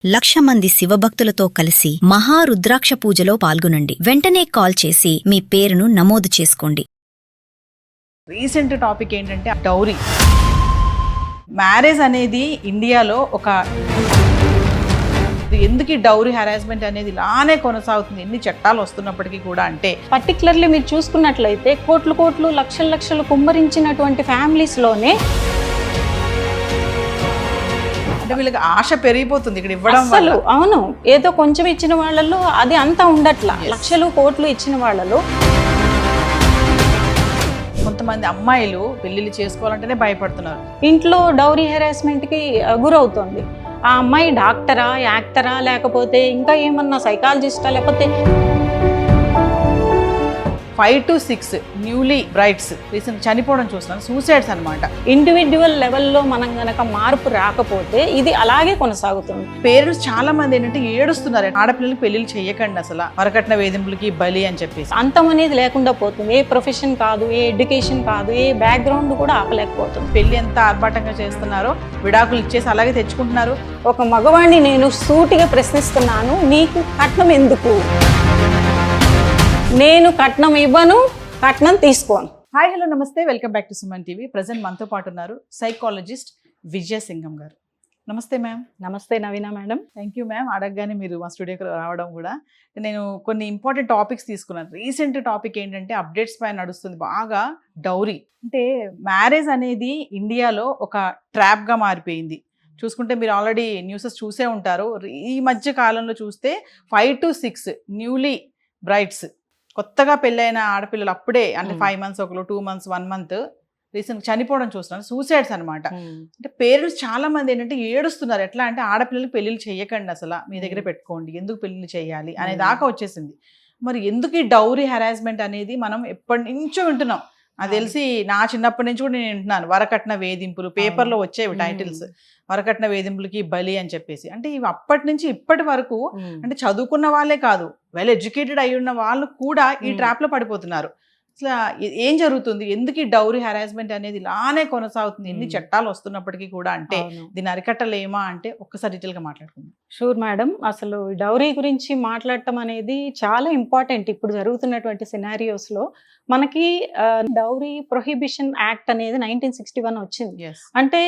1,00,000 మంది శివభక్తులతో కలిసి మహారుద్రాక్ష పూజలో పాల్గొనండి. వెంటనే కాల్ చేసి మీ పేరును నమోదు చేసుకోండి. రీసెంట్ టాపిక్ ఏంటంటే డౌరీ. మ్యారేజ్ అనేది ఇండియాలో ఒక ఎందుకు డౌరీ హెరాస్మెంట్ అనేది ఇలానే కొనసాగుతుంది ఎన్ని చట్టాలు వస్తున్నప్పటికీ కూడా. అంటే పర్టికులర్లీ మీరు చూసుకున్నట్లయితే కోట్లు కోట్లు లక్షల లక్షలు కుమ్మరించినటువంటి ఫ్యామిలీస్లోనే అంటే వీళ్ళకి ఆశ పెరిగిపోతుంది ఇక్కడ ఇవ్వడం అసలు. అవును, ఏదో కొంచెం ఇచ్చిన వాళ్ళలో అది అంతా ఉండట్లా. లక్షలు కోట్లు ఇచ్చిన వాళ్ళలో కొంతమంది అమ్మాయిలు పెళ్లిళ్ళు చేసుకోవాలంటేనే భయపడుతున్నారు. ఇంట్లో డౌరీ హెరాస్మెంట్కి గురవుతుంది. ఆ అమ్మాయి డాక్టరా, యాక్టరా, లేకపోతే ఇంకా ఏమన్నా సైకాలజిస్టా, లేకపోతే 5 to 6 న్యూలీ బ్రైడ్స్ రీసెంట్ చనిపోవడం చూస్తున్నాను. సూసైడ్స్ అనమాట. ఇండివిడ్యువల్ లెవెల్లో మనం గనక మార్పు రాకపోతే ఇది అలాగే కొనసాగుతుంది. పేరెంట్స్ చాలా మంది ఏంటంటే ఏడుస్తున్నారు, ఆడపిల్లలకి పెళ్లిళ్ళు చేయకండి అసలు వరకట్న వేధింపులకి బలి అని చెప్పేసి. అంతం అనేది లేకుండా పోతుంది. ఏ ప్రొఫెషన్ కాదు, ఏ ఎడ్యుకేషన్ కాదు, ఏ బ్యాక్గ్రౌండ్ కూడా ఆపలేకపోతుంది. పెళ్లి ఎంత ఆర్భాటంగా చేస్తున్నారో విడాకులు ఇచ్చేసి అలాగే తెచ్చుకుంటున్నారు. ఒక మగవాణ్ణి నేను సూటిగా ప్రశ్నిస్తున్నాను, నీకు కట్నం ఎందుకు? నేను కట్నం ఇవ్వను, కట్నం తీసుకోను. హాయ్, హలో, నమస్తే, welcome back to Suman TV. Present మనతో పాటు ఉన్నారు సైకాలజిస్ట్ విజయ సింగం గారు. నమస్తే మ్యామ్. నమస్తే Naveena madam. Thank you ma'am. అడగగానే మీరు మా స్టూడియోకి రావడం కూడా. నేను కొన్ని ఇంపార్టెంట్ టాపిక్స్ తీసుకున్నాను. రీసెంట్ టాపిక్ ఏంటంటే అప్డేట్స్ పైన నడుస్తుంది బాగా డౌరీ. అంటే మ్యారేజ్ అనేది ఇండియాలో ఒక ట్రాప్గా మారిపోయింది. చూసుకుంటే మీరు ఆల్రెడీ న్యూసెస్ చూసే ఉంటారు. ఈ మధ్య కాలంలో చూస్తే 5 to 6 న్యూలీ బ్రైడ్స్, కొత్తగా పెళ్ళైన ఆడపిల్లలు అప్పుడే అంటే 5 months, 2 months, 1 month రీసెంట్ చనిపోవడం చూస్తున్నాను. సూసైడ్స్ అనమాట. అంటే పేరెంట్స్ చాలా మంది ఏంటంటే ఏడుస్తున్నారు. ఎట్లా అంటే ఆడపిల్లలకి పెళ్ళిళ్ళు చేయకండి అసలు, మీ దగ్గర పెట్టుకోండి, ఎందుకు పెళ్ళిళ్ళు చేయాలి అనే దాకా వచ్చేసింది. మరి ఎందుకు ఈ డౌరీ హెరాస్మెంట్ అనేది మనం ఎప్పటి నుంచో వింటున్నాం. అది తెలిసి నా చిన్నప్పటి నుంచి కూడా నేను వింటున్నాను. వరకట్న వేధింపులు, పేపర్లో వచ్చేవి టైటిల్స్, వరకట్న వేధింపులకి బలి అని చెప్పేసి. అంటే ఇవి అప్పటి నుంచి ఇప్పటి వరకు అంటే చదువుకున్న వాళ్ళే కాదు, వెల్ ఎడ్యుకేటెడ్ అయి ఉన్న వాళ్ళు కూడా ఈ ట్రాప్ లో పడిపోతున్నారు. అసలు ఏం జరుగుతుంది, ఎందుకు ఈ డౌరీ హెరాస్మెంట్ అనేది ఇలానే కొనసాగుతుంది ఎన్ని చట్టాలు వస్తున్నప్పటికీ కూడా? అంటే దీన్ని అరికట్టలేమా అంటే ఒక్కసారి డీటెయిల్ గా మాట్లాడుకుందాం. Sure madam. అసలు డౌరీ గురించి మాట్లాడటం అనేది చాలా ఇంపార్టెంట్. ఇప్పుడు జరుగుతున్నటువంటి సినారియోస్ లో మనకి డౌరీ ప్రొహిబిషన్ యాక్ట్ అనేది 1961 వచ్చింది. అంటే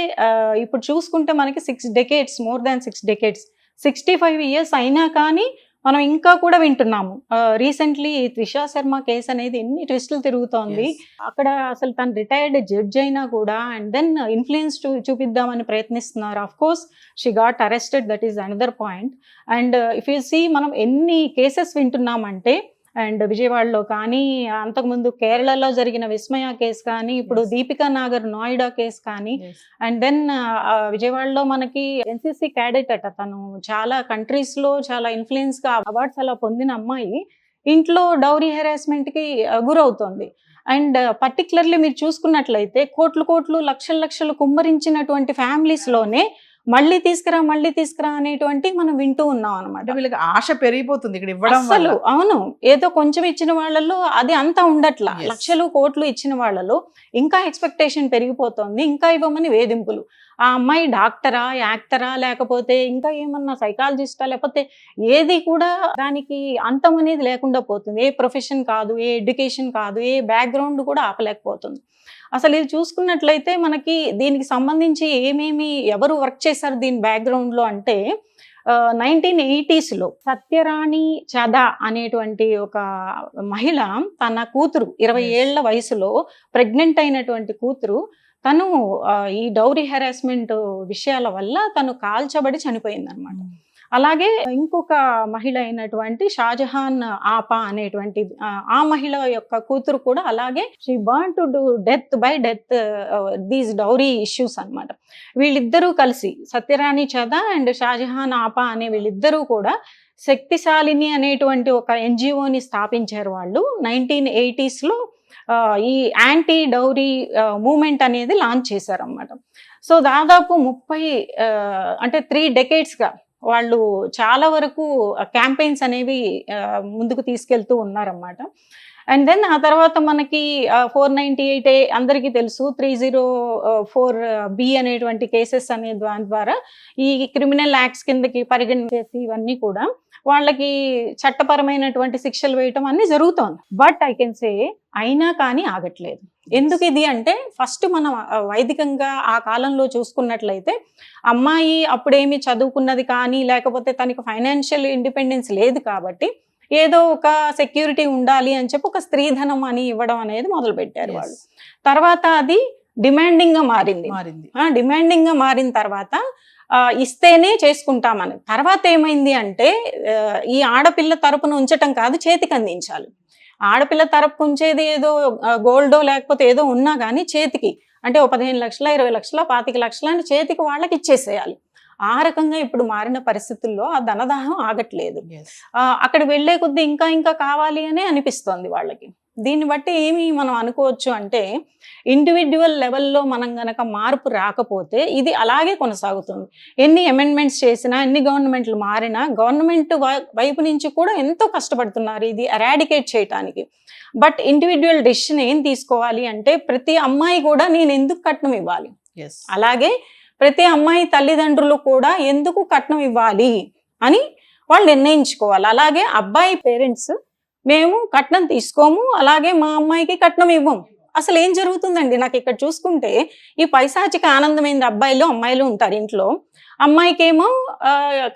ఇప్పుడు చూసుకుంటే మనకి 6 decades, more than 6 decades, 65 years అయినా కానీ మనం ఇంకా కూడా వింటున్నాము. రీసెంట్లీ త్రిషా శర్మ కేసు అనేది ఎన్ని ట్విస్టులు తిరుగుతోంది. అక్కడ అసలు తను రిటైర్డ్ జడ్జ్ అయినా కూడా అండ్ దెన్ ఇన్ఫ్లుయెన్స్ చూపిద్దామని ప్రయత్నిస్తున్నారు. Of course she got arrested, that is another point. And if you see మనం ఎన్ని కేసెస్ వింటున్నామంటే, అండ్ విజయవాడలో కానీ, అంతకుముందు కేరళలో జరిగిన విస్మయ కేసు కానీ, ఇప్పుడు దీపికా నాగర్ నోయిడా కేసు కానీ, అండ్ దెన్ విజయవాడలో మనకి ఎన్సిసి క్యాడెట్ అట, తను చాలా కంట్రీస్ లో చాలా ఇన్ఫ్లుయెన్స్ గా అవార్డ్స్ అలా పొందిన అమ్మాయి ఇంట్లో డౌరీ హెరాస్మెంట్ కి గురవుతోంది. అండ్ పర్టికులర్లీ మీరు చూసుకున్నట్లయితే కోట్లు కోట్లు లక్షల లక్షలు కుమ్మరించినటువంటి ఫ్యామిలీస్ లోనే మళ్ళీ తీసుకురా అనేటువంటి మనం వింటూ ఉన్నాం అనమాట. వీళ్ళకి ఆశ పెరిగిపోతుంది ఇక్కడ ఇవ్వడం అసలు. అవును, ఏదో కొంచెం ఇచ్చిన వాళ్ళలో అది అంతా ఉండట్లా. లక్షలు కోట్లు ఇచ్చిన వాళ్ళలో ఇంకా ఎక్స్పెక్టేషన్ పెరిగిపోతుంది. ఇంకా ఇవ్వమని వేధింపులు. ఆ అమ్మాయి డాక్టరా, యాక్టరా, లేకపోతే ఇంకా ఏమన్నా సైకాలజిస్టా, లేకపోతే ఏది కూడా దానికి అంతం అనేది లేకుండా పోతుంది. ఏ ప్రొఫెషన్ కాదు, ఏ ఎడ్యుకేషన్ కాదు, ఏ బ్యాక్గ్రౌండ్ కూడా ఆపలేకపోతుంది. అసలు ఇది చూసుకున్నట్లయితే మనకి దీనికి సంబంధించి ఏమేమి ఎవరు వర్క్ చేశారు దీని బ్యాక్గ్రౌండ్ లో అంటే, 1980s లో సత్యరాణి చదా అనేటువంటి ఒక మహిళ తన కూతురు 20 ఏళ్ల వయసులో ప్రెగ్నెంట్ అయినటువంటి కూతురు, తను ఈ డౌరీ హెరాస్మెంట్ విషయాల వల్ల తను కాల్చబడి చనిపోయింది అనమాట. అలాగే ఇంకొక మహిళ అయినటువంటి షాజహాన్ ఆపా అనేటువంటి ఆ మహిళ యొక్క కూతురు కూడా అలాగే she burn to do death by death these dowry issues అనమాట. వీళ్ళిద్దరూ కలిసి సత్యరాణి చదా అండ్ షాజహాన్ ఆపా అనే వీళ్ళిద్దరూ కూడా శక్తిశాలిని అనేటువంటి ఒక ఎన్జిఓని స్థాపించారు వాళ్ళు 1980s లో. ఈ యాంటీ డౌరీ మూమెంట్ అనేది లాంచ్ చేశారు అన్నమాట. సో దాదాపు 30 అంటే 3 decades గా వాళ్ళు చాలా వరకు క్యాంపెయిన్స్ అనేవి ముందుకు తీసుకెళ్తూ ఉన్నారన్నమాట. అండ్ దెన్ ఆ తర్వాత మనకి 498A అందరికీ తెలుసు, 304B అనేటువంటి కేసెస్ అనే దాని ద్వారా ఈ క్రిమినల్ యాక్ట్స్ కిందకి పరిగణించేసి ఇవన్నీ కూడా వాళ్ళకి చట్టపరమైనటువంటి శిక్షలు వేయటం అన్ని జరుగుతోంది. బట్ ఐ కెన్ సే అయినా కానీ ఆగట్లేదు. ఎందుకు ఇది అంటే, ఫస్ట్ మనం వైదికంగా ఆ కాలంలో చూసుకున్నట్లయితే అమ్మాయి అప్పుడేమి చదువుకున్నది కానీ లేకపోతే తనకి ఫైనాన్షియల్ ఇండిపెండెన్స్ లేదు కాబట్టి ఏదో ఒక సెక్యూరిటీ ఉండాలి అని చెప్పి ఒక స్త్రీధనం అని ఇవ్వడం అనేది మొదలు పెట్టారు వాళ్ళు. తర్వాత అది డిమాండింగ్ గా మారింది. డిమాండింగ్ గా మారిన తర్వాత ఇస్తేనే చేసుకుంటామని. తర్వాత ఏమైంది అంటే ఈ ఆడపిల్ల తరపున ఉంచటం కాదు, చేతికి అందించాలి. ఆడపిల్ల తరపు ఉంచేది ఏదో గోల్డో లేకపోతే ఏదో ఉన్నా కానీ చేతికి, అంటే 15 లక్షల 20 లక్షల 25 లక్షల అని చేతికి వాళ్ళకి ఇచ్చేసేయాలి. ఆ రకంగా ఇప్పుడు మారిన పరిస్థితుల్లో ఆ ధనదాహం ఆగట్లేదు. అక్కడ వెళ్లే కొద్దీ ఇంకా ఇంకా కావాలి అనే అనిపిస్తోంది వాళ్ళకి. దీన్ని బట్టి ఏమి మనం అనుకోవచ్చు అంటే, ఇండివిడ్యువల్ లెవెల్లో మనం గనక మార్పు రాకపోతే ఇది అలాగే కొనసాగుతుంది. ఎన్ని అమెండ్మెంట్స్ చేసినా, ఎన్ని గవర్నమెంట్లు మారినా, గవర్నమెంట్ వైపు నుంచి కూడా ఎంతో కష్టపడుతున్నారు ఇది ఎరాడికేట్ చేయటానికి. బట్ ఇండివిడ్యువల్ డెసిషన్ ఏం తీసుకోవాలి అంటే, ప్రతి అమ్మాయి కూడా నేను ఎందుకు కట్నం ఇవ్వాలి, అలాగే ప్రతి అమ్మాయి తల్లిదండ్రులు కూడా ఎందుకు కట్నం ఇవ్వాలి అని వాళ్ళు నిర్ణయించుకోవాలి. అలాగే అబ్బాయి పేరెంట్స్ మేము కట్నం తీసుకోము, అలాగే మా అమ్మాయికి కట్నం ఇవ్వం. అసలు ఏం జరుగుతుందండి? నాకు ఇక్కడ చూసుకుంటే ఈ పైశాచిక ఆనందమైన అబ్బాయిలు అమ్మాయిలు ఉంటారు ఇంట్లో. అమ్మాయికేమో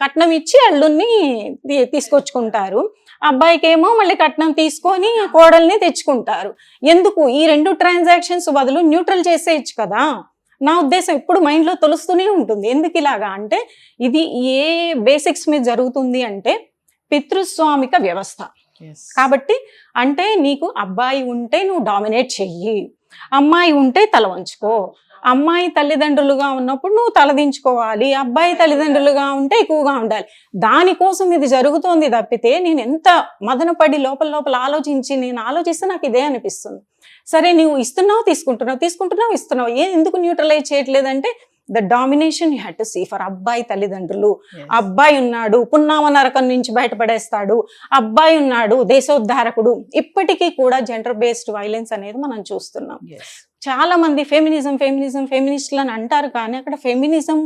కట్నం ఇచ్చి అల్లుని తీసుకొచ్చుకుంటారు, అబ్బాయికేమో మళ్ళీ కట్నం తీసుకొని కోడల్ని తెచ్చుకుంటారు. ఎందుకు? ఈ 2 ట్రాన్సాక్షన్స్ బదులు న్యూట్రల్ చేసేయచ్చు కదా. నా ఉద్దేశం ఎప్పుడు మైండ్లో తొలుస్తూనే ఉంటుంది. ఎందుకు ఇలాగా అంటే, ఇది ఏ బేసిక్స్ మీద జరుగుతుంది అంటే పితృస్వామిక వ్యవస్థ. కాబట్టి అంటే నీకు అబ్బాయి ఉంటే నువ్వు డామినేట్ చెయ్యి, అమ్మాయి ఉంటే తల వంచుకో. అమ్మాయి తల్లిదండ్రులుగా ఉన్నప్పుడు నువ్వు తలదించుకోవాలి, అబ్బాయి తల్లిదండ్రులుగా ఉంటే ఎక్కువగా ఉండాలి. దానికోసం ఇది జరుగుతోంది తప్పితే నేను ఎంత మదనపడి లోపల ఆలోచించి నేను ఆలోచిస్తే నాకు ఇదే అనిపిస్తుంది. సరే నువ్వు ఇస్తున్నావు, ఇస్తున్నావు, ఎందుకు న్యూట్రలైజ్ చేయట్లేదంటే the domination you had to see for అబ్బాయి తల్లిదండ్రులు. అబ్బాయి ఉన్నాడు పున్నామ నరకం నుంచి బయటపడేస్తాడు, అబ్బాయి ఉన్నాడు దేశోద్ధారకుడు. ఇప్పటికీ కూడా జెండర్ బేస్డ్ వైలెన్స్ అనేది మనం చూస్తున్నాం. చాలా మంది ఫెమినిస్టులు అని అంటారు, కానీ అక్కడ ఫెమినిజం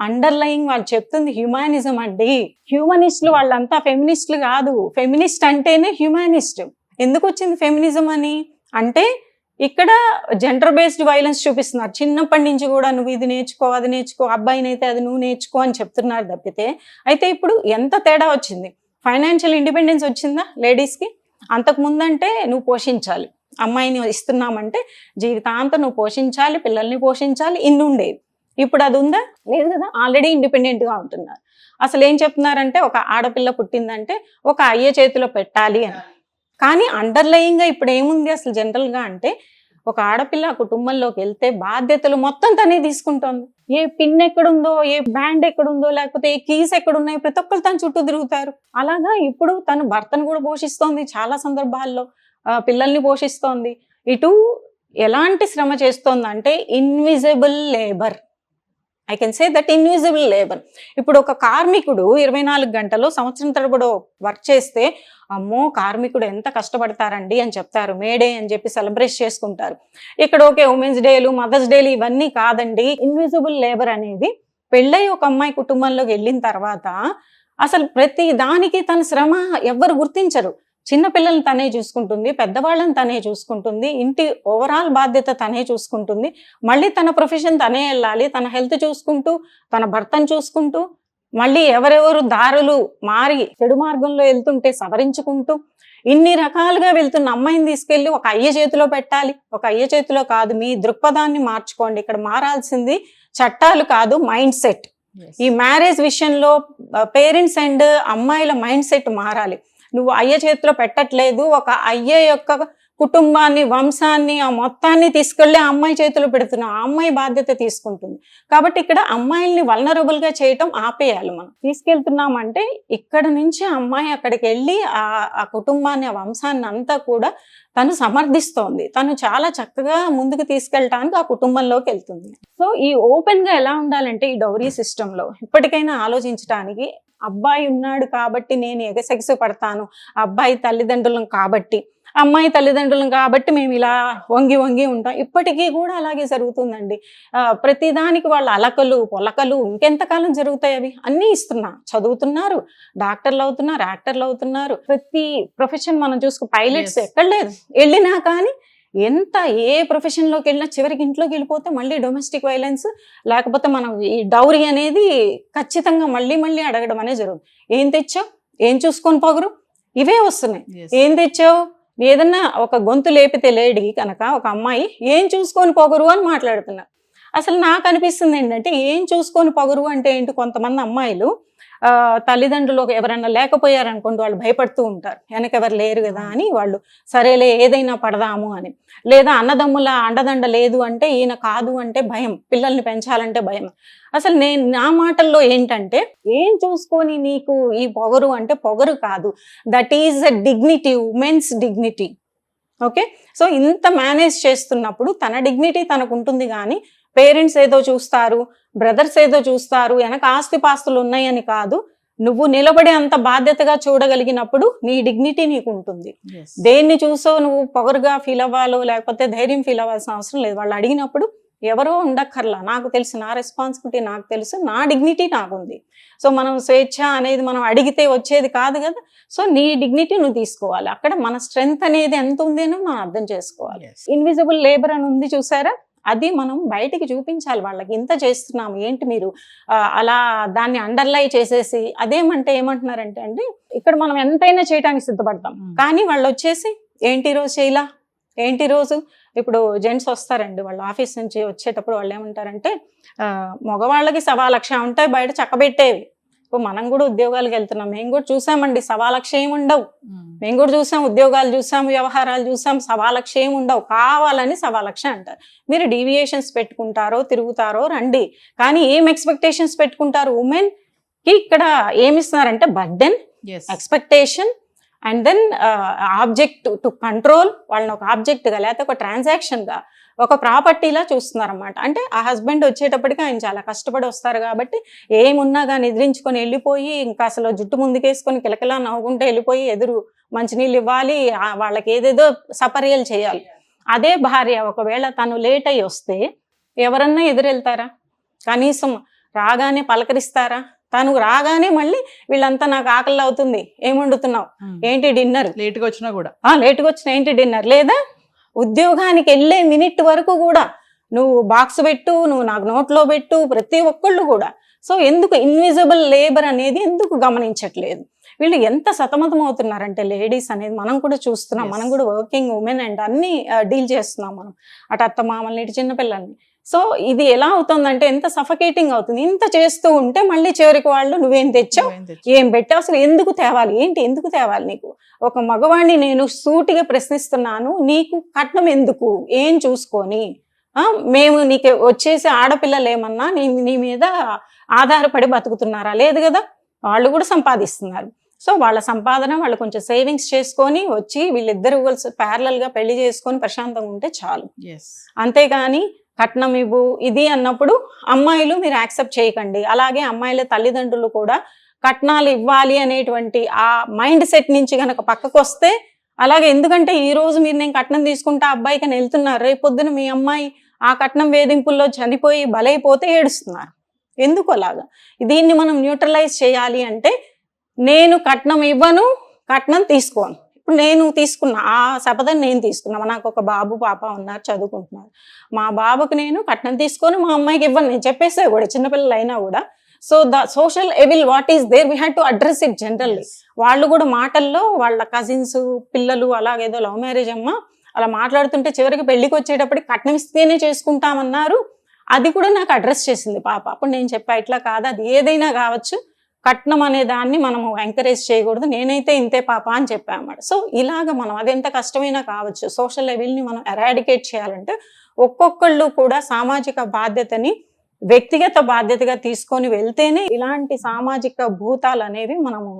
అండర్లయింగ్ వాళ్ళు చెప్తుంది హ్యూమానిజం అండి. హ్యూమనిస్టులు వాళ్ళంతా ఫెమినిస్టులు కాదు. ఫెమినిస్ట్ అంటేనే హ్యూమానిస్ట్. ఎందుకు వచ్చింది ఫెమినిజం అని అంటే, ఇక్కడ జెండర్ బేస్డ్ వైలెన్స్ చూపిస్తున్నారు. చిన్నప్పటి నుంచి కూడా నువ్వు ఇది నేర్చుకో, అది నేర్చుకో, అబ్బాయినైతే అది నువ్వు నేర్చుకో అని చెప్తున్నారు తప్పితే. అయితే ఇప్పుడు ఎంత తేడా వచ్చింది? ఫైనాన్షియల్ ఇండిపెండెన్స్ వచ్చిందా లేడీస్కి? అంతకు ముందంటే నువ్వు పోషించాలి, అమ్మాయిని ఇస్తున్నామంటే జీవితాంతం నువ్వు పోషించాలి, పిల్లల్ని పోషించాలి, ఇన్ని ఉండేవి. ఇప్పుడు అది ఉందా? లేదు కదా. ఆల్రెడీ ఇండిపెండెంట్గా ఉంటున్నారు. అసలు ఏం చెప్తున్నారంటే, ఒక ఆడపిల్ల పుట్టిందంటే ఒక అయ్య చేతిలో పెట్టాలి అని. కానీ అండర్లయింగ్గా ఇప్పుడు ఏముంది అసలు జనరల్గా అంటే, ఒక ఆడపిల్ల కుటుంబంలోకి వెళ్తే బాధ్యతలు మొత్తం తనే తీసుకుంటోంది. ఏ పిన్ ఎక్కడుందో, ఏ బ్యాండ్ ఎక్కడుందో, లేకపోతే ఏ కీస్ ఎక్కడున్నాయో ప్రతి ఒక్కరు తన చుట్టూ తిరుగుతారు. అలాగా ఇప్పుడు తను భర్తను కూడా పోషిస్తోంది, చాలా సందర్భాల్లో పిల్లల్ని పోషిస్తోంది. ఇటు ఎలాంటి శ్రమ చేస్తోందంటే invisible labour. I can say that invisible labour. ఇప్పుడు ఒక కార్మికుడు 24 గంటలు సంవత్సరం తరబడి వర్క్ చేస్తే, అమ్మో కార్మికుడు ఎంత కష్టపడతారండి అని చెప్తారు, మేడే అని చెప్పి సెలబ్రేట్ చేసుకుంటారు. ఇక్కడ ఓకే ఉమెన్స్ డేలు, మదర్స్ డేలు ఇవన్నీ కాదండి. ఇన్విజిబుల్ లేబర్ అనేది పెళ్ళై ఒక అమ్మాయి కుటుంబంలోకి వెళ్ళిన తర్వాత అసలు ప్రతి దానికి తన శ్రమ ఎవ్వరు గుర్తించరు. చిన్నపిల్లల్ని తనే చూసుకుంటుంది, పెద్దవాళ్ళని తనే చూసుకుంటుంది, ఇంటి ఓవరాల్ బాధ్యత తనే చూసుకుంటుంది. మళ్ళీ తన ప్రొఫెషన్ తనే వెళ్ళాలి, తన హెల్త్ చూసుకుంటూ, తన భర్తను చూసుకుంటూ, మళ్ళీ ఎవరెవరు దారులు మారి చెడు మార్గంలో వెళ్తుంటే సవరించుకుంటూ, ఇన్ని రకాలుగా వెళ్తున్న అమ్మాయిని తీసుకెళ్ళి ఒక అయ్య చేతిలో పెట్టాలి. ఒక అయ్య చేతిలో కాదు, మీ దృక్పథాన్ని మార్చుకోండి. ఇక్కడ మారాల్సింది చట్టాలు కాదు, మైండ్ సెట్. ఈ మ్యారేజ్ విషయంలో పేరెంట్స్ అండ్ అమ్మాయిల మైండ్ సెట్ మారాలి. నువ్వు అయ్య చేతిలో పెట్టట్లేదు, ఒక అయ్య యొక్క కుటుంబాన్ని, వంశాన్ని, ఆ మొత్తాన్ని తీసుకెళ్లి ఆ అమ్మాయి చేతిలో పెడుతున్నావు. ఆ అమ్మాయి బాధ్యత తీసుకుంటుంది. కాబట్టి ఇక్కడ అమ్మాయిల్ని వల్నరబుల్ గా చేయటం ఆపేయాలి. మనం తీసుకెళ్తున్నామంటే ఇక్కడ నుంచి అమ్మాయి అక్కడికి వెళ్ళి ఆ కుటుంబాన్ని, ఆ వంశాన్ని అంతా కూడా తను సమర్థిస్తోంది. తను చాలా చక్కగా ముందుకు తీసుకెళ్ళటానికి ఆ కుటుంబంలోకి వెళ్తుంది. సో ఈ ఓపెన్ గా ఎలా ఉండాలంటే, ఈ డౌరీ సిస్టమ్ లో ఇప్పటికైనా ఆలోచించడానికి, అబ్బాయి ఉన్నాడు కాబట్టి నేను ఎగసెగస పడతాను, అబ్బాయి తల్లిదండ్రులను కాబట్టి అమ్మాయి తల్లిదండ్రులు కాబట్టి మేము ఇలా వంగి వంగి ఉంటాం. ఇప్పటికీ కూడా అలాగే జరుగుతుందండి. ప్రతిదానికి వాళ్ళ అలకలు పొలకలు ఇంకెంతకాలం జరుగుతాయి? అవి అన్నీ ఇస్తున్నా, చదువుతున్నారు, డాక్టర్లు అవుతున్నారు, యాక్టర్లు అవుతున్నారు. ప్రతి ప్రొఫెషన్ మనం చూసుకో, పైలట్స్ ఎక్కడ లేదు, వెళ్ళినా కానీ ఎంత ఏ ప్రొఫెషన్లోకి వెళ్ళినా చివరికి ఇంట్లోకి వెళ్ళిపోతే మళ్ళీ డొమెస్టిక్ వైలెన్స్, లేకపోతే మనం ఈ డౌరీ అనేది ఖచ్చితంగా మళ్ళీ మళ్ళీ అడగడం అనేది జరుగుతుంది. ఏం తెచ్చావు, ఏం చూసుకొని పొగరు, ఇవే వస్తున్నాయి. ఏం తెచ్చావు, ఏదన్నా ఒక గొంతు లేపితే లేడీ కనుక ఒక అమ్మాయి ఏం చూసుకొని పొగరు అని మాట్లాడుతున్నారు. అసలు నాకు అనిపిస్తుంది ఏంటంటే ఏం చూసుకొని పొగరు అంటే ఏంటి, కొంతమంది అమ్మాయిలు తల్లిదండ్రులు ఎవరన్నా లేకపోయారనుకోండి వాళ్ళు భయపడుతూ ఉంటారు, వెనకెవరు లేరు కదా అని, వాళ్ళు సరేలే ఏదైనా పడదాము అని. లేదా అన్నదమ్ముల అండదండ లేదు అంటే, ఈయన కాదు అంటే భయం, పిల్లల్ని పెంచాలంటే భయం. అసలు నేను నా మాటల్లో ఏంటంటే, ఏం చూసుకొని నీకు ఈ పొగరు అంటే పొగరు కాదు, that is a dignity, women's dignity. Okay, so ఇంత మేనేజ్ చేస్తున్నప్పుడు తన డిగ్నిటీ తనకు ఉంటుంది, కానీ పేరెంట్స్ ఏదో చూస్తారు, బ్రదర్స్ ఏదో చూస్తారు, వెనక ఆస్తిపాస్తులు ఉన్నాయని కాదు. నువ్వు నిలబడి అంత బాధ్యతగా చూడగలిగినప్పుడు నీ డిగ్నిటీ నీకు ఉంటుంది. దేన్ని చూసో నువ్వు పొగరుగా ఫీల్ అవ్వాలో లేకపోతే ధైర్యం ఫీల్ అవ్వాల్సిన అవసరం లేదు. వాళ్ళు అడిగినప్పుడు ఎవరో ఉండక్కర్లా, నాకు తెలుసు, నా రెస్పాన్సిబిలిటీ నాకు తెలుసు, నా డిగ్నిటీ నాకుంది. సో మనం స్వేచ్ఛ అనేది మనం అడిగితే వచ్చేది కాదు కదా. సో నీ డిగ్నిటీ నువ్వు తీసుకోవాలి. అక్కడ మన స్ట్రెంగ్త్ అనేది ఎంత ఉంది అని మనం అర్థం చేసుకోవాలి. ఇన్విజిబుల్ లేబర్ అని ఉంది చూసారా, అది మనం బయటికి చూపించాలి వాళ్ళకి, ఇంత చేస్తున్నాము ఏంటి మీరు అలా దాన్ని అండర్లై చేసేసి. అదేమంటే ఏమంటున్నారంటే అండి, ఇక్కడ మనం ఎంతైనా చేయడానికి సిద్ధపడతాం, కానీ వాళ్ళు వచ్చేసి ఏంటి రోజు చేయలా, ఏంటి రోజు. ఇప్పుడు జెంట్స్ వస్తారండి, వాళ్ళ ఆఫీస్ నుంచి వచ్చేటప్పుడు వాళ్ళు ఏమంటారంటే, మగవాళ్ళకి 1,00,000 ఉంటాయి బయట చక్కబెట్టేవి. ఇప్పుడు మనం కూడా ఉద్యోగాలకు వెళ్తున్నాం, మేము కూడా చూసామండి 1,00,000 ఏమి ఉండవు. మేము కూడా చూసాం, ఉద్యోగాలు చూసాం, వ్యవహారాలు చూసాం, 1,00,000 ఏమి ఉండవు. కావాలని 1,00,000 అంటారు. మీరు డీవియేషన్స్ పెట్టుకుంటారో తిరుగుతారో రండి, కానీ ఏం ఎక్స్పెక్టేషన్స్ పెట్టుకుంటారు? ఉమెన్ కి ఇక్కడ ఏమిస్తున్నారంటే burden, expectation, and then object to control. వాళ్ళని ఒక ఆబ్జెక్ట్గా లేకపోతే ఒక ట్రాన్సాక్షన్గా, ఒక ప్రాపర్టీలా చూస్తున్నారు అన్నమాట. అంటే ఆ హస్బెండ్ వచ్చేటప్పటికి ఆయన చాలా కష్టపడి వస్తారు కాబట్టి ఏమున్నా కానీ ఎదిరించుకొని వెళ్ళిపోయి, ఇంకా అసలు జుట్టు ముందుకేసుకొని కిలకిలా నవ్వుకుంటే వెళ్ళిపోయి ఎదురు మంచినీళ్ళు ఇవ్వాలి, వాళ్ళకి ఏదేదో సపర్యలు చేయాలి. అదే భార్య ఒకవేళ తను లేట్ అయ్యి వస్తే ఎవరన్నా ఎదురెళ్తారా? కనీసం రాగానే పలకరిస్తారా? తను రాగానే మళ్ళీ వీళ్ళంతా నాకు ఆకలి అవుతుంది, ఏం వండుతున్నావు, ఏంటి డిన్నర్, లేట్గా వచ్చినా కూడా లేట్గా వచ్చిన ఏంటి డిన్నర్, లేదా ఉద్యోగానికి వెళ్ళే మినిట్ వరకు కూడా నువ్వు బాక్స్ పెట్టు, నువ్వు నాకు నోట్లో పెట్టు, ప్రతి ఒక్కళ్ళు కూడా. సో ఎందుకు ఇన్విజిబుల్ లేబర్ అనేది ఎందుకు గమనించట్లేదు? వీళ్ళు ఎంత సతమతం అవుతున్నారంటే లేడీస్ అనేది మనం కూడా చూస్తున్నాం. మనం కూడా వర్కింగ్ ఉమెన్ అండ్ అన్ని డీల్ చేస్తున్నాం మనం, అటు అత్త మామల్ని ఇటు చిన్నపిల్లల్ని. సో ఇది ఎలా అవుతుందంటే ఎంత సఫకేటింగ్ అవుతుంది. ఇంత చేస్తూ ఉంటే మళ్ళీ చివరికి వాళ్ళు నువ్వేం తెచ్చావు, ఏం పెట్టావు, అసలు ఎందుకు తేవాలి, ఏంటి ఎందుకు తేవాలి నీకు? ఒక మగవాడిని నేను సూటిగా ప్రశ్నిస్తున్నాను, నీకు కట్నం ఎందుకు, ఏం చూసుకొని? మేము నీకు వచ్చేసి ఆడపిల్లలు ఏమన్నా నీ మీద ఆధారపడి బతుకుతున్నారా? లేదు కదా, వాళ్ళు కూడా సంపాదిస్తున్నారు. సో వాళ్ళ సంపాదన వాళ్ళు కొంచెం సేవింగ్స్ చేసుకొని వచ్చి వీళ్ళిద్దరు ప్యారలల్ గా పెళ్లి చేసుకొని ప్రశాంతంగా ఉంటే చాలు. అంతేగాని కట్నం ఇవ్వు ఇది అన్నప్పుడు అమ్మాయిలు మీరు యాక్సెప్ట్ చేయకండి. అలాగే అమ్మాయిల తల్లిదండ్రులు కూడా కట్నాలు ఇవ్వాలి అనేటువంటి ఆ మైండ్ సెట్ నుంచి గనక పక్కకు వస్తే, అలాగే ఎందుకంటే ఈ రోజు మీరు నేను కట్నం తీసుకుంటా అబ్బాయికి అని వెళ్తున్నారు, రేపు పొద్దున మీ అమ్మాయి ఆ కట్నం వేధింపుల్లో చనిపోయి బలైపోతే ఏడుస్తున్నారు. ఎందుకు అలాగా? దీన్ని మనం న్యూట్రలైజ్ చేయాలి అంటే, నేను కట్నం ఇవ్వను, కట్నం తీసుకోను. ఇప్పుడు నేను తీసుకున్నా ఆ శపథం, నేను తీసుకున్నా. నాకు ఒక బాబు పాప ఉన్నారు, చదువుకుంటున్నారు. మా బాబుకి నేను కట్నం తీసుకొని మా అమ్మాయికి ఇవ్వను, నేను చెప్పేసే కూడా, చిన్నపిల్లలు అయినా కూడా. So the social evil what is there, we had to address it generally. వాళ్ళు కూడా మాటల్లో వాళ్ళ కజిన్స్ పిల్లలు అలాగేదో లవ్ మ్యారేజ్ అమ్మ అలా మాట్లాడుతుంటే చివరికి పెళ్లికి వచ్చేటప్పటికి కట్నం ఇస్తేనే చేసుకుంటామన్నారు. అది కూడా నాకు అడ్రస్ చేసింది పాప. అప్పుడు నేను చెప్పా, ఇట్లా కాదు, అది ఏదైనా కావచ్చు, కట్నం అనే దాన్ని మనము ఎంకరేజ్ చేయకూడదు, నేనైతే ఇంతే పాప అని చెప్పామన్నమాట. సో ఇలాగ మనం అదెంత కష్టమైనా కావచ్చు, సోషల్ లెవెల్ని మనం ఎరాడికేట్ చేయాలంటే ఒక్కొక్కళ్ళు కూడా సామాజిక బాధ్యతని వ్యక్తిగత బాధ్యతగా తీసుకొని వెళ్తేనే ఇలాంటి సామాజిక భూతాలు అనేవి మనము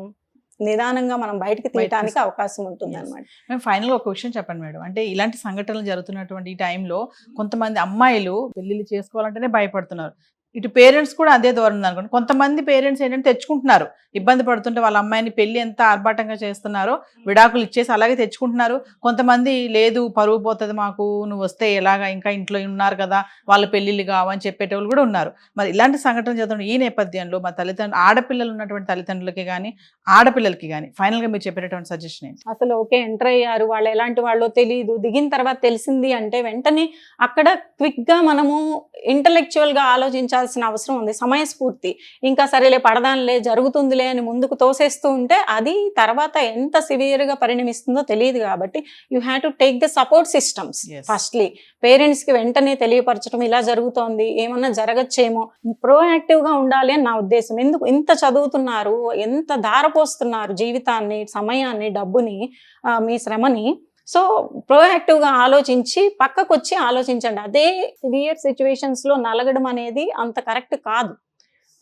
నిదానంగా మనం బయటకు తీయడానికి అవకాశం ఉంటుంది అనమాట. మేము ఫైనల్గా ఒక విషయం చెప్పండి మేడం, అంటే ఇలాంటి సంఘటనలు జరుగుతున్నటువంటి ఈ టైంలో కొంతమంది అమ్మాయిలు పెళ్లిళ్ళు చేసుకోవాలంటేనే భయపడుతున్నారు. ఇటు పేరెంట్స్ కూడా అదే ధోరణి అనుకోండి. కొంతమంది పేరెంట్స్ ఏంటంటే తెచ్చుకుంటున్నారు, ఇబ్బంది పడుతుంటే వాళ్ళ అమ్మాయిని పెళ్లి ఎంత ఆర్భాటంగా చేస్తున్నారో విడాకులు ఇచ్చేసి అలాగే తెచ్చుకుంటున్నారు. కొంతమంది లేదు పరువు పోతుంది మాకు, నువ్వు వస్తే ఎలాగా, ఇంకా ఇంట్లో ఉన్నారు కదా వాళ్ళ పెళ్లిళ్ళు కావని చెప్పేటోళ్ళు కూడా ఉన్నారు. మరి ఇలాంటి సంఘటన చదువు ఈ నేపథ్యంలో మా తల్లిదండ్రులు, ఆడపిల్లలు ఉన్నటువంటి తల్లిదండ్రులకి కానీ ఆడపిల్లలకి కానీ ఫైనల్గా మీరు చెప్పేటటువంటి సజెషన్ ఏంటి? అసలు ఓకే ఎంటర్ అయ్యారు, వాళ్ళు ఎలాంటి వాళ్ళో తెలియదు, దిగిన తర్వాత తెలిసింది అంటే వెంటనే అక్కడ క్విక్ గా మనము ఇంటలెక్చువల్ గా ఆలోచించాల్సిన అవసరం ఉంది. సమయస్ఫూర్తి ఇంకా సరేలే పడదానిలే జరుగుతుందిలే అని ముందుకు తోసేస్తూ ఉంటే అది తర్వాత ఎంత సివియర్ గా పరిణమిస్తుందో తెలియదు. కాబట్టి you have to take the support systems. Firstly parents కి వెంటనే తెలియపరచడం, ఇలా జరుగుతోంది ఏమన్నా జరగచ్చేమో, ప్రోయాక్టివ్ గా ఉండాలి అని నా ఉద్దేశం. ఎందుకు ఇంత చదువుతున్నారు, ఎంత ధారపోస్తున్నారు జీవితాన్ని, సమయాన్ని, డబ్బుని, మీ శ్రమని. సో ప్రోయాక్టివ్గా ఆలోచించి పక్కకు వచ్చి ఆలోచించండి. అదే సివియర్ సిచ్యువేషన్స్లో నలగడం అనేది అంత కరెక్ట్ కాదు.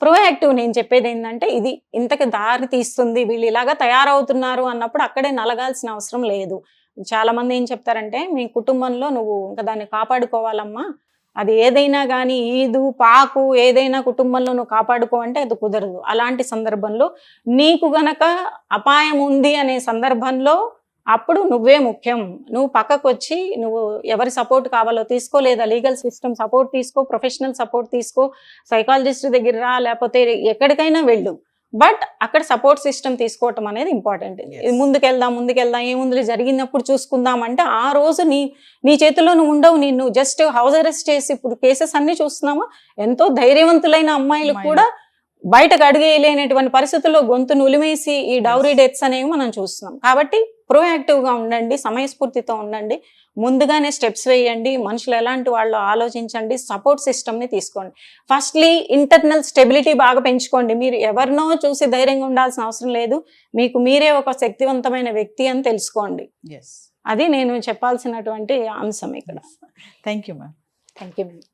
ప్రోయాక్టివ్ నేను చెప్పేది ఏంటంటే ఇది ఇంతకి దారి తీస్తుంది, వీళ్ళు ఇలాగా తయారవుతున్నారు అన్నప్పుడు అక్కడే నలగాల్సిన అవసరం లేదు. చాలా మంది ఏం చెప్తారంటే మీ కుటుంబంలో నువ్వు ఇంకా దాన్ని కాపాడుకోవాలమ్మా, అది ఏదైనా కానీ ఈదు పాకు ఏదైనా కుటుంబంలో నువ్వు కాపాడుకో అంటే అది కుదరదు. అలాంటి సందర్భంలో నీకు గనక అపాయం ఉంది అనే సందర్భంలో అప్పుడు నువ్వే ముఖ్యం. నువ్వు పక్కకు వచ్చి నువ్వు ఎవరి సపోర్ట్ కావాలో తీసుకో, లేదా లీగల్ సిస్టమ్ సపోర్ట్ తీసుకో, ప్రొఫెషనల్ సపోర్ట్ తీసుకో, సైకాలజిస్ట్ దగ్గర రా, లేకపోతే ఎక్కడికైనా వెళ్ళు. బట్ అక్కడ సపోర్ట్ సిస్టమ్ తీసుకోవటం అనేది ఇంపార్టెంట్. ముందుకెళ్దాం ఏముంది జరిగినప్పుడు చూసుకుందాం అంటే ఆ రోజు నీ చేతిలో నువ్వు ఉండవు. నిన్ను జస్ట్ హౌస్ అరెస్ట్ చేసి, ఇప్పుడు కేసెస్ అన్ని చూస్తున్నామా, ఎంతో ధైర్యవంతులైన అమ్మాయిలు కూడా బయటకు అడిగేయలేనటువంటి పరిస్థితుల్లో గొంతు నులిమేసి ఈ డౌరీ డెత్స్ అనేవి మనం చూస్తున్నాం. కాబట్టి ప్రోయాక్టివ్గా ఉండండి, సమయస్ఫూర్తితో ఉండండి, ముందుగానే స్టెప్స్ వేయండి, మనుషులు ఎలాంటి వాళ్ళు ఆలోచించండి, సపోర్ట్ సిస్టమ్ని తీసుకోండి. ఫస్ట్లీ ఇంటర్నల్ స్టెబిలిటీ బాగా పెంచుకోండి. మీరు ఎవరినో చూసి ధైర్యంగా ఉండాల్సిన అవసరం లేదు, మీకు మీరే ఒక శక్తివంతమైన వ్యక్తి అని తెలుసుకోండి. అది నేను చెప్పాల్సినటువంటి అంశం ఇక్కడ. Thank you ma'am. Thank you ma'am.